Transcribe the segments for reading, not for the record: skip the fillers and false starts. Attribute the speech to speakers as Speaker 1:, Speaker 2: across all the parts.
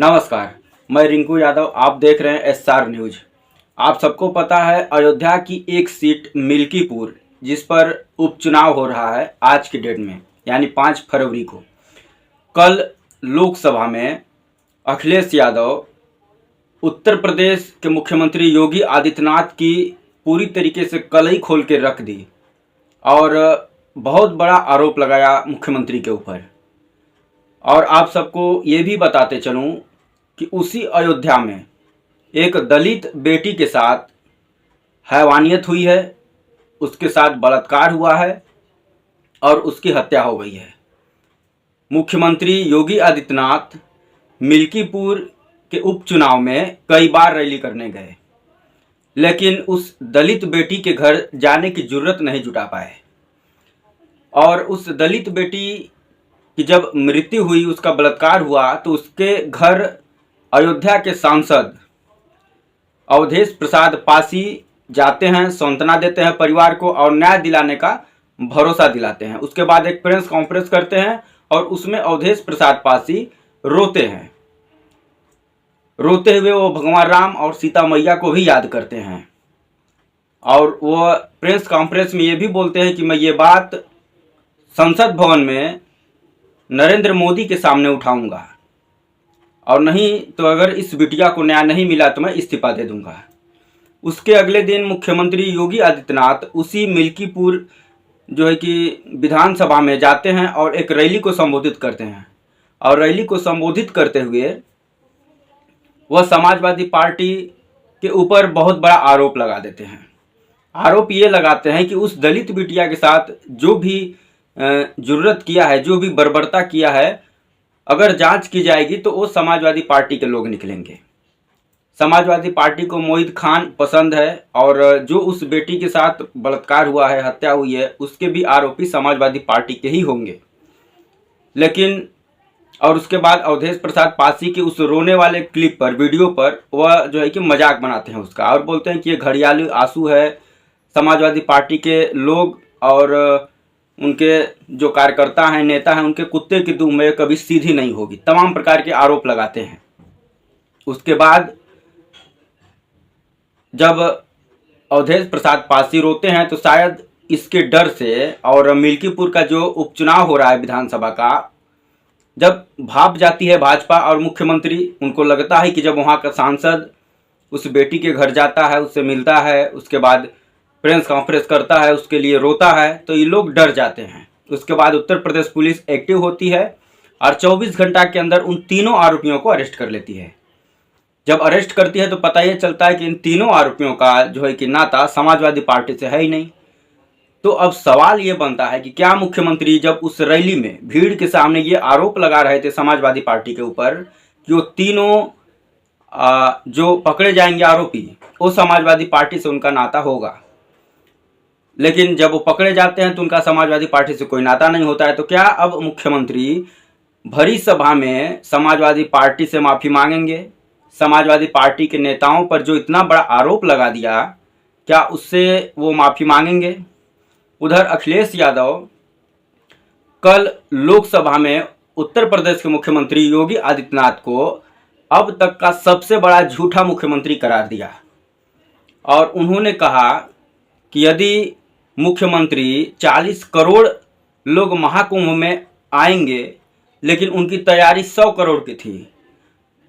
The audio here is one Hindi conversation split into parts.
Speaker 1: नमस्कार, मैं रिंकू यादव। आप देख रहे हैं एसआर न्यूज। आप सबको पता है अयोध्या की एक सीट मिल्कीपुर, जिस पर उपचुनाव हो रहा है आज की डेट में, यानी 5 फरवरी को। कल लोकसभा में अखिलेश यादव उत्तर प्रदेश के मुख्यमंत्री योगी आदित्यनाथ की पूरी तरीके से कलई खोल के रख दी और बहुत बड़ा आरोप लगाया मुख्यमंत्री के ऊपर। और आप सबको ये भी बताते चलूँ कि उसी अयोध्या में एक दलित बेटी के साथ हैवानियत हुई है, उसके साथ बलात्कार हुआ है और उसकी हत्या हो गई है। मुख्यमंत्री योगी आदित्यनाथ मिल्कीपुर के उपचुनाव में कई बार रैली करने गए, लेकिन उस दलित बेटी के घर जाने की जुर्रत नहीं जुटा पाए। और उस दलित बेटी की जब मृत्यु हुई, उसका बलात्कार हुआ, तो उसके घर अयोध्या के सांसद अवधेश प्रसाद पासी जाते हैं, सांत्वना देते हैं परिवार को और न्याय दिलाने का भरोसा दिलाते हैं। उसके बाद एक प्रेस कॉन्फ्रेंस करते हैं और उसमें अवधेश प्रसाद पासी रोते हैं। रोते हुए वो भगवान राम और सीता मैया को भी याद करते हैं और वो प्रेस कॉन्फ्रेंस में ये भी बोलते हैं कि मैं ये बात संसद भवन में नरेंद्र मोदी के सामने उठाऊंगा और नहीं तो अगर इस बिटिया को न्याय नहीं मिला तो मैं इस्तीफा दे दूंगा। उसके अगले दिन मुख्यमंत्री योगी आदित्यनाथ उसी मिल्कीपुर जो है कि विधानसभा में जाते हैं और एक रैली को संबोधित करते हैं। और रैली को संबोधित करते हुए वह समाजवादी पार्टी के ऊपर बहुत बड़ा आरोप लगा देते हैं। आरोप ये लगाते हैं कि उस दलित बिटिया के साथ जो भी जुर्रत किया है, जो भी बर्बरता किया है, अगर जांच की जाएगी तो वो समाजवादी पार्टी के लोग निकलेंगे। समाजवादी पार्टी को मोहित खान पसंद है और जो उस बेटी के साथ बलात्कार हुआ है, हत्या हुई है, उसके भी आरोपी समाजवादी पार्टी के ही होंगे। लेकिन और उसके बाद अवधेश प्रसाद पासी की उस रोने वाले क्लिप पर, वीडियो पर, वह जो है कि मजाक बनाते हैं उसका और बोलते हैं कि ये घड़ियाली आंसू है। समाजवादी पार्टी के लोग और उनके जो कार्यकर्ता हैं, नेता हैं, उनके कुत्ते की दुम में कभी सीधी नहीं होगी। तमाम प्रकार के आरोप लगाते हैं। उसके बाद जब अवधेश प्रसाद पासी रोते हैं तो शायद इसके डर से और मिल्कीपुर का जो उपचुनाव हो रहा है विधानसभा का, जब भाप जाती है भाजपा और मुख्यमंत्री, उनको लगता है कि जब वहाँ का सांसद उस बेटी के घर जाता है, उससे मिलता है, उसके बाद प्रेस कॉन्फ्रेंस करता है, उसके लिए रोता है, तो ये लोग डर जाते हैं। उसके बाद उत्तर प्रदेश पुलिस एक्टिव होती है और 24 घंटा के अंदर उन तीनों आरोपियों को अरेस्ट कर लेती है। जब अरेस्ट करती है तो पता ये चलता है कि इन तीनों आरोपियों का जो है कि नाता समाजवादी पार्टी से है ही नहीं। तो अब सवाल ये बनता है कि क्या मुख्यमंत्री जब उस रैली में भीड़ के सामने ये आरोप लगा रहे थे समाजवादी पार्टी के ऊपर कि वो तीनों जो पकड़े जाएंगे आरोपी, वो समाजवादी पार्टी से उनका नाता होगा, लेकिन जब वो पकड़े जाते हैं तो उनका समाजवादी पार्टी से कोई नाता नहीं होता है। तो क्या अब मुख्यमंत्री भरी सभा में समाजवादी पार्टी से माफ़ी मांगेंगे? समाजवादी पार्टी के नेताओं पर जो इतना बड़ा आरोप लगा दिया, क्या उससे वो माफ़ी मांगेंगे? उधर अखिलेश यादव कल लोकसभा में उत्तर प्रदेश के मुख्यमंत्री योगी आदित्यनाथ को अब तक का सबसे बड़ा झूठा मुख्यमंत्री करार दिया और उन्होंने कहा कि यदि मुख्यमंत्री 40 करोड़ लोग महाकुंभ में आएंगे, लेकिन उनकी तैयारी 100 करोड़ की थी,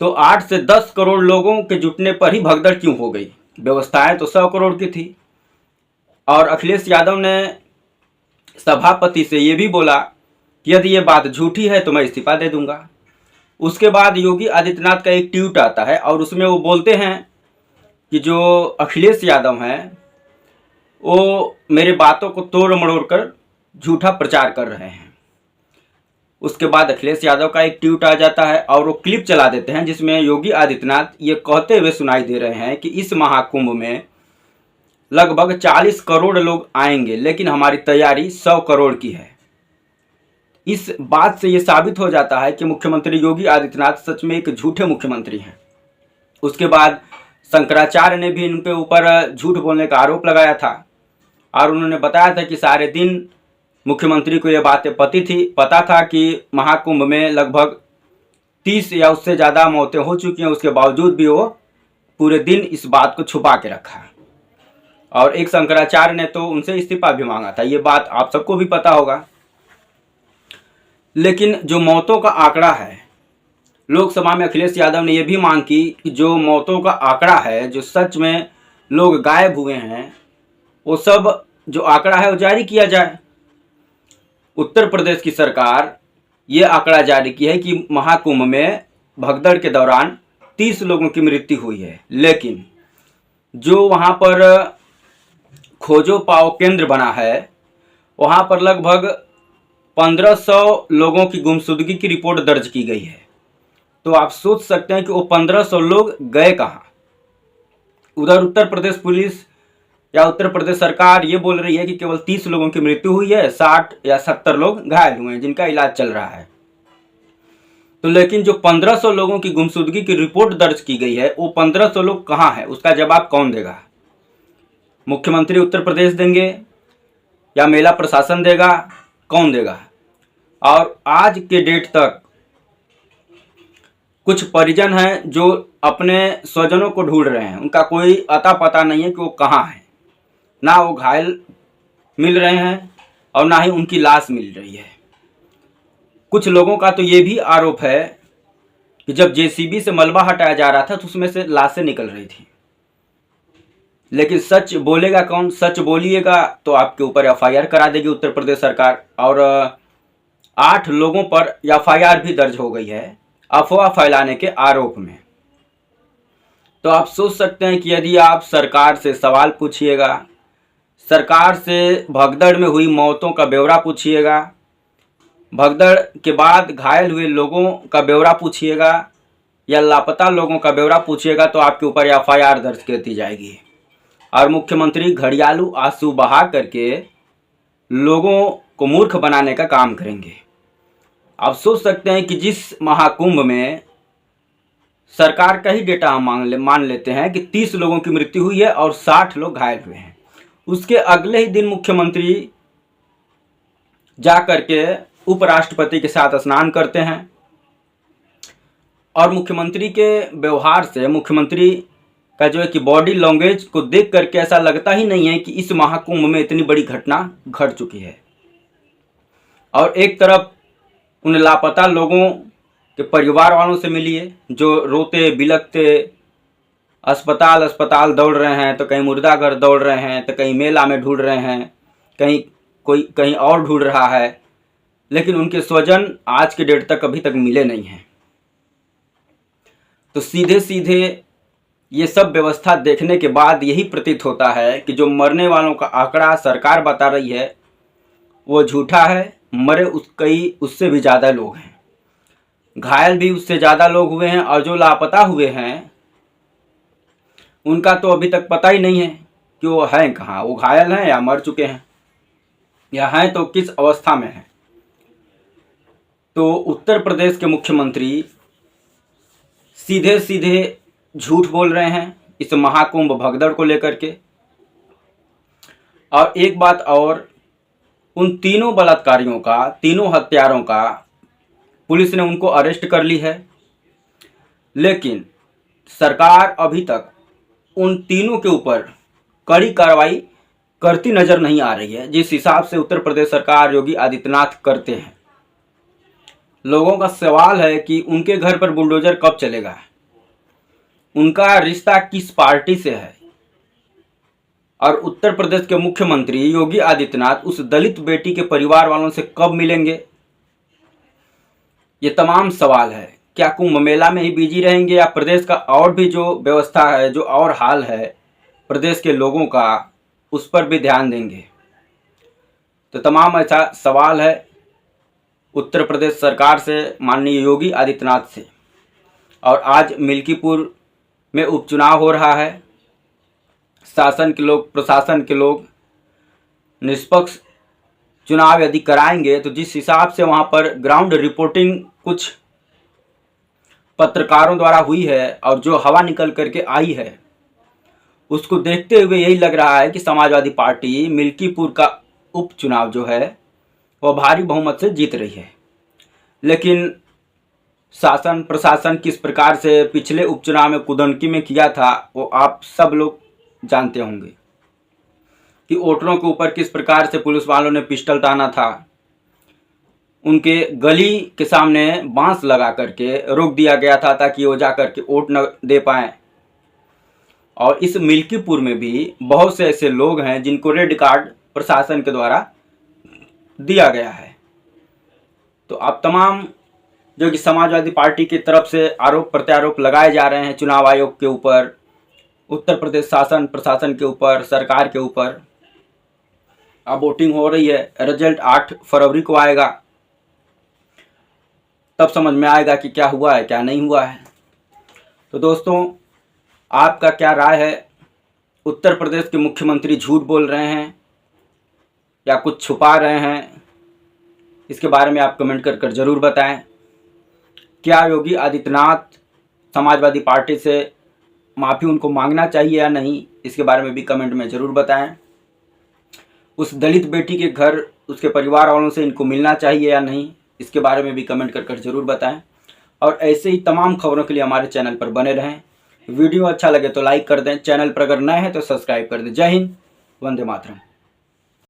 Speaker 1: तो 8 से 10 करोड़ लोगों के जुटने पर ही भगदड़ क्यों हो गई? व्यवस्थाएं तो 100 करोड़ की थी। और अखिलेश यादव ने सभापति से ये भी बोला कि यदि ये बात झूठी है तो मैं इस्तीफा दे दूंगा। उसके बाद योगी आदित्यनाथ का एक ट्वीट आता है और उसमें वो बोलते हैं कि जो अखिलेश यादव हैं वो मेरे बातों को तोड़ मरोड़ कर झूठा प्रचार कर रहे हैं। उसके बाद अखिलेश यादव का एक ट्वीट आ जाता है और वो क्लिप चला देते हैं जिसमें योगी आदित्यनाथ ये कहते हुए सुनाई दे रहे हैं कि इस महाकुंभ में लगभग 40 करोड़ लोग आएंगे, लेकिन हमारी तैयारी 100 करोड़ की है। इस बात से ये साबित हो जाता है कि मुख्यमंत्री योगी आदित्यनाथ सच में एक झूठे मुख्यमंत्री हैं। उसके बाद शंकराचार्य ने भी इनके ऊपर झूठ बोलने का आरोप लगाया था और उन्होंने बताया था कि सारे दिन मुख्यमंत्री को ये बातें पता था कि महाकुंभ में लगभग 30 या उससे ज़्यादा मौतें हो चुकी हैं, उसके बावजूद भी वो पूरे दिन इस बात को छुपा के रखा। और एक शंकराचार्य ने तो उनसे इस्तीफा भी मांगा था, ये बात आप सबको भी पता होगा। लेकिन जो मौतों का आंकड़ा है, लोकसभा में अखिलेश यादव ने यह भी मांग की कि जो मौतों का आंकड़ा है, जो सच में लोग गायब हुए हैं, वो सब जो आंकड़ा है वो जारी किया जाए। उत्तर प्रदेश की सरकार ये आंकड़ा जारी की है कि महाकुंभ में भगदड़ के दौरान 30 लोगों की मृत्यु हुई है, लेकिन जो वहाँ पर खोजो पाओ केंद्र बना है, वहाँ पर लगभग 1500 लोगों की गुमशुदगी की रिपोर्ट दर्ज की गई है। तो आप सोच सकते हैं कि वो 1500 लोग गए कहाँ। उधर उत्तर प्रदेश पुलिस या उत्तर प्रदेश सरकार ये बोल रही है कि केवल 30 लोगों की मृत्यु हुई है, 60 या 70 लोग घायल हुए हैं जिनका इलाज चल रहा है। तो लेकिन जो 1500 लोगों की गुमशुदगी की रिपोर्ट दर्ज की गई है, वो 1500 लोग कहाँ हैं, उसका जवाब कौन देगा? मुख्यमंत्री उत्तर प्रदेश देंगे या मेला प्रशासन देगा? कौन देगा? और आज के डेट तक कुछ परिजन हैं जो अपने स्वजनों को ढूंढ रहे हैं, उनका कोई अता पता नहीं है कि वो कहाँ है। ना वो घायल मिल रहे हैं और ना ही उनकी लाश मिल रही है। कुछ लोगों का तो ये भी आरोप है कि जब जेसीबी से मलबा हटाया जा रहा था तो उसमें से लाशें निकल रही थी। लेकिन सच बोलेगा कौन? सच बोलिएगा तो आपके ऊपर एफआईआर करा देगी उत्तर प्रदेश सरकार। और 8 लोगों पर एफआईआर भी दर्ज हो गई है अफवाह फैलाने के आरोप में। तो आप सोच सकते हैं कि यदि आप सरकार से सवाल पूछिएगा, सरकार से भगदड़ में हुई मौतों का ब्यौरा पूछिएगा, भगदड़ के बाद घायल हुए लोगों का ब्यौरा पूछिएगा या लापता लोगों का ब्यौरा पूछिएगा, तो आपके ऊपर एफआईआर दर्ज कर दी जाएगी। और मुख्यमंत्री घड़ियालू आंसू बहा करके लोगों को मूर्ख बनाने का काम करेंगे। आप सोच सकते हैं कि जिस महाकुंभ में सरकार का ही डेटा हम मान लेते हैं कि 30 लोगों की मृत्यु हुई है और 60 लोग घायल हुए हैं, उसके अगले ही दिन मुख्यमंत्री जा करके उपराष्ट्रपति के साथ स्नान करते हैं। और मुख्यमंत्री के व्यवहार से, मुख्यमंत्री का जो है कि बॉडी लैंग्वेज को देख करके ऐसा लगता ही नहीं है कि इस महाकुंभ में इतनी बड़ी घटना घट चुकी है। और एक तरफ उन लापता लोगों के परिवार वालों से मिलिए जो रोते बिलखते अस्पताल अस्पताल दौड़ रहे हैं, तो कहीं मुर्दाघर दौड़ रहे हैं, तो कहीं मेला में ढूंढ रहे हैं, कहीं कोई कहीं और ढूंढ रहा है, लेकिन उनके स्वजन आज के डेट तक अभी तक मिले नहीं हैं। तो सीधे सीधे ये सब व्यवस्था देखने के बाद यही प्रतीत होता है कि जो मरने वालों का आंकड़ा सरकार बता रही है वो झूठा है। मरे उससे भी ज़्यादा लोग हैं, घायल भी उससे ज़्यादा लोग हुए हैं, और जो लापता हुए हैं उनका तो अभी तक पता ही नहीं है कि वो हैं कहाँ, वो घायल हैं या मर चुके हैं, या हैं तो किस अवस्था में हैं। तो उत्तर प्रदेश के मुख्यमंत्री सीधे सीधे झूठ बोल रहे हैं इस महाकुंभ भगदड़ को लेकर के। और एक बात और, उन तीनों बलात्कारियों का, तीनों हत्यारों का पुलिस ने उनको अरेस्ट कर ली है, लेकिन सरकार अभी तक उन तीनों के ऊपर कड़ी कार्रवाई करती नजर नहीं आ रही है, जिस हिसाब से उत्तर प्रदेश सरकार योगी आदित्यनाथ करते हैं। लोगों का सवाल है कि उनके घर पर बुलडोजर कब चलेगा, उनका रिश्ता किस पार्टी से है, और उत्तर प्रदेश के मुख्यमंत्री योगी आदित्यनाथ उस दलित बेटी के परिवार वालों से कब मिलेंगे। ये तमाम सवाल है। क्या कुंभ मेला में ही बिजी रहेंगे या प्रदेश का और भी जो व्यवस्था है, जो और हाल है प्रदेश के लोगों का, उस पर भी ध्यान देंगे। तो तमाम ऐसा सवाल है उत्तर प्रदेश सरकार से, माननीय योगी आदित्यनाथ से। और आज मिल्कीपुर में उपचुनाव हो रहा है। शासन के लोग, प्रशासन के लोग निष्पक्ष चुनाव यदि कराएंगे तो जिस हिसाब से वहाँ पर ग्राउंड रिपोर्टिंग कुछ पत्रकारों द्वारा हुई है और जो हवा निकल करके आई है, उसको देखते हुए यही लग रहा है कि समाजवादी पार्टी मिल्कीपुर का उपचुनाव जो है वह भारी बहुमत से जीत रही है। लेकिन शासन प्रशासन किस प्रकार से पिछले उपचुनाव में कुदनकी में किया था वो आप सब लोग जानते होंगे कि वोटरों के ऊपर किस प्रकार से पुलिस वालों ने पिस्टल ताना था, उनके गली के सामने बांस लगा करके रोक दिया गया था ताकि वो जा करके वोट न दे पाएँ। और इस मिल्कीपुर में भी बहुत से ऐसे लोग हैं जिनको रेड कार्ड प्रशासन के द्वारा दिया गया है। तो अब तमाम जो कि समाजवादी पार्टी की तरफ से आरोप प्रत्यारोप लगाए जा रहे हैं चुनाव आयोग के ऊपर, उत्तर प्रदेश शासन प्रशासन के ऊपर, सरकार के ऊपर। अब वोटिंग हो रही है, रिजल्ट 8 फरवरी को आएगा, तब समझ में आएगा कि क्या हुआ है क्या नहीं हुआ है। तो दोस्तों, आपका क्या राय है? उत्तर प्रदेश के मुख्यमंत्री झूठ बोल रहे हैं या कुछ छुपा रहे हैं? इसके बारे में आप कमेंट कर ज़रूर बताएं। क्या योगी आदित्यनाथ समाजवादी पार्टी से माफ़ी उनको मांगना चाहिए या नहीं? इसके बारे में भी कमेंट में ज़रूर बताएं। उस दलित बेटी के घर उसके परिवार वालों से इनको मिलना चाहिए या नहीं? इसके बारे में भी कमेंट कर ज़रूर बताएं। और ऐसे ही तमाम खबरों के लिए हमारे चैनल पर बने रहें। वीडियो अच्छा लगे तो लाइक कर दें, चैनल पर अगर नए हैं तो सब्सक्राइब कर दें। जय हिंद, वंदे मातरम।